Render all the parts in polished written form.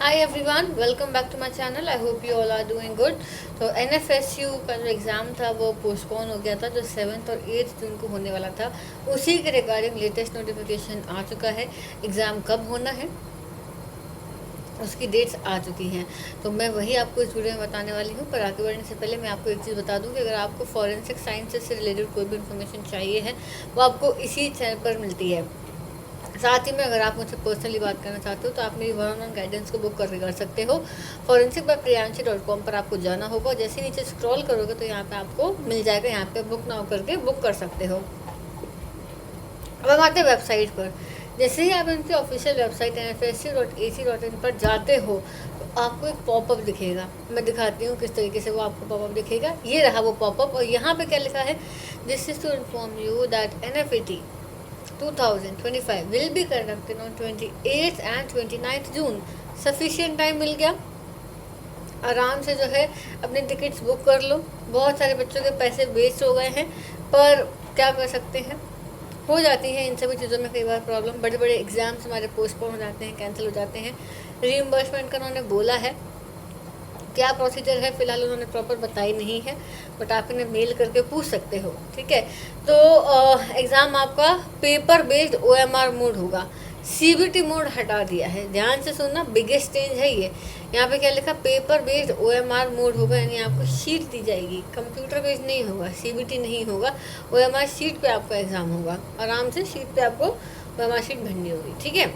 Hi everyone, welcome back to my channel. I hope you all are doing good. तो NFSU का जो exam था वो postpone हो गया था, जो 7 और 8 जून को होने वाला था। उसी के रिगार्डिंग लेटेस्ट नोटिफिकेशन आ चुका है। एग्ज़ाम कब होना है उसकी डेट्स आ चुकी हैं। तो मैं वही आपको इस वीडियो में बताने वाली हूँ। पर आगे बढ़ने से पहले मैं आपको एक चीज़ बता दूँ कि अगर आपको फॉरेंसिक साइंसेज से रिलेटेड कोई भी इन्फॉर्मेशन चाहिए है वो आपको इसी चैनल पर मिलती है। साथ ही में अगर आप मुझसे पर्सनली बात करना चाहते हो तो आप मेरी वन गाइडेंस को बुक कर सकते हो। forensic.priyanshi.com पर आपको जाना होगा। जैसे नीचे स्क्रॉल करोगे तो यहाँ पे आपको मिल जाएगा, यहाँ पे बुक नाउ करके बुक कर सकते हो। अब हम आते हैं वेबसाइट पर। जैसे ही आप इनकी ऑफिशियल वेबसाइट nfsc.ac.in पर जाते हो तो आपको एक पॉपअप दिखेगा। मैं दिखाती हूँ किस तरीके से वो आपको पॉपअप दिखेगा। ये रहा वो पॉपअप और यहाँ पे क्या लिखा है, this is to inform you that NFET 2025 will be conducted on 28th and 29th June. Sufficient time मिल गया, आराम से जो है अपनी टिकट्स बुक कर लो। बहुत सारे बच्चों के पैसे वेस्ट हो गए हैं, पर क्या कर सकते हैं, हो जाती है इन सभी चीज़ों में कई बार प्रॉब्लम। बड़े बड़े एग्जाम्स हमारे पोस्टपोन हो जाते हैं, कैंसिल हो जाते हैं। रीइंबर्समेंट का उन्होंने बोला है, क्या प्रोसीजर है फिलहाल उन्होंने प्रॉपर बताई नहीं है, बट आप इन्हें मेल करके पूछ सकते हो। ठीक है, तो एग्ज़ाम आपका पेपर बेस्ड OMR मोड होगा। CBT मोड हटा दिया है, ध्यान से सुनना, बिगेस्ट चेंज है ये। यहाँ पे क्या लिखा, पेपर बेस्ड OMR मोड होगा, यानी आपको शीट दी जाएगी, कंप्यूटर बेस्ड नहीं होगा, CBT नहीं होगा, OMR शीट पे आपका एग्ज़ाम होगा। आराम से शीट पे आपको OMR शीट भरनी होगी। ठीक है,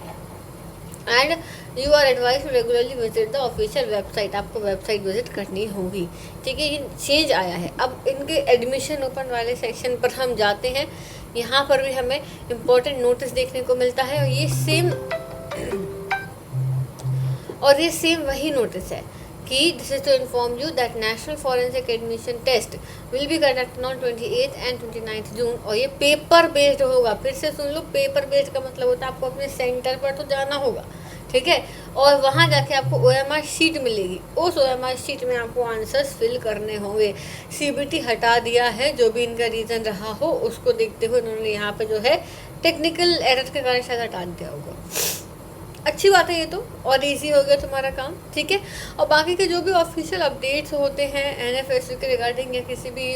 and you are advise to regularly visit the official website. आपको वेबसाइट विजिट करनी होगी। ठीक है, ये चेंज आया है। अब इनके एडमिशन ओपन वाले सेक्शन पर हम जाते हैं, यहाँ पर भी हमें इम्पोर्टेंट नोटिस देखने को मिलता है और ये सेम वही नोटिस है कि this is to inform you that national forensic admission test will be conducted on 28th and 29th June. और ये पेपर बेस्ड होगा। फिर से सुन लो, पेपर बेस्ड का मतलब होता है आपको अपने सेंटर पर तो जाना होगा। ठीक है, और वहाँ जाके आपको OMR शीट मिलेगी। उस OMR शीट में आपको आंसर्स फिल करने होंगे। CBT हटा दिया है, जो भी इनका रीज़न रहा हो उसको देखते हुए उन्होंने यहाँ पे जो है टेक्निकल एरर के कारण शायद हटा दिया होगा। अच्छी बात है ये तो, और इजी हो गया तुम्हारा काम। ठीक है, और बाकी के जो भी ऑफिशियल अपडेट्स होते हैं NFSU के रिगार्डिंग या किसी भी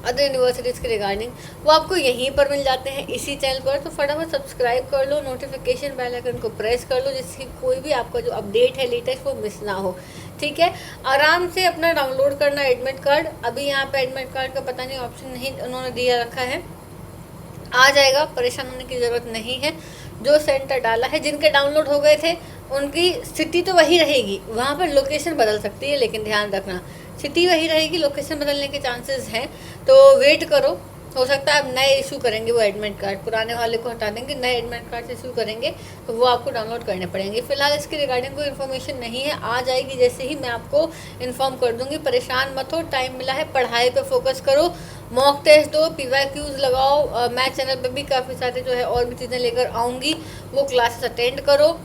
अदर यूनिवर्सिटीज़ के रिगार्डिंग, वो आपको यहीं पर मिल जाते हैं इसी चैनल पर। तो फटाफट सब्सक्राइब कर लो, नोटिफिकेशन बेल आइकन को प्रेस कर लो, जिससे कोई भी आपका जो अपडेट है लेटेस्ट वो मिस ना हो। ठीक है, आराम से अपना डाउनलोड करना एडमिट कार्ड। अभी यहाँ पे एडमिट कार्ड का पता नहीं ऑप्शन नहीं उन्होंने दिया रखा है, आ जाएगा, परेशान होने की ज़रूरत नहीं है। जो सेंटर डाला है, जिनके डाउनलोड हो गए थे उनकी सिटी तो वही रहेगी, वहाँ पर लोकेशन बदल सकती है, लेकिन ध्यान रखना सिटी वही रहेगी, लोकेशन बदलने के चांसेस हैं। तो वेट करो, हो सकता है अब नए इशू करेंगे वो एडमिट कार्ड, पुराने वाले को हटा देंगे, नए एडमिट कार्ड इशू करेंगे, तो वो आपको डाउनलोड करने पड़ेंगे। फिलहाल इसके रिगार्डिंग कोई इन्फॉर्मेशन नहीं है, आ जाएगी जैसे ही मैं आपको इन्फॉर्म कर दूंगी। परेशान मत हो, टाइम मिला है, पढ़ाई पे फोकस करो, मॉक टेस्ट दो, PYQs लगाओ। मैं चैनल पे भी काफ़ी सारे जो है और भी चीज़ें लेकर आऊँगी, वो क्लासेस अटेंड करो।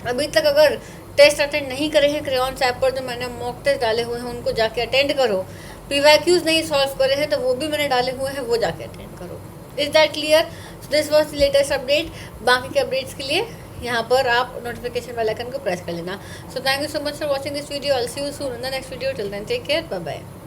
अभी तक अगर टेस्ट अटेंड नहीं करे हैं क्रेयॉन्स ऐप पर, जो मैंने मॉक टेस्ट डाले हुए हैं उनको जाके अटेंड करो। PYQs नहीं सॉल्व करे हैं तो वो भी मैंने डाले हुए हैं, वो जाके अटेंड करो। Is that clear? This was the latest update. बाकी के अपडेट्स के लिए यहाँ पर आप नोटिफिकेशन बेल आइकन को प्रेस कर लेना। So thank you so much for watching this video. I will see you soon in the next video. Till then take care, bye bye.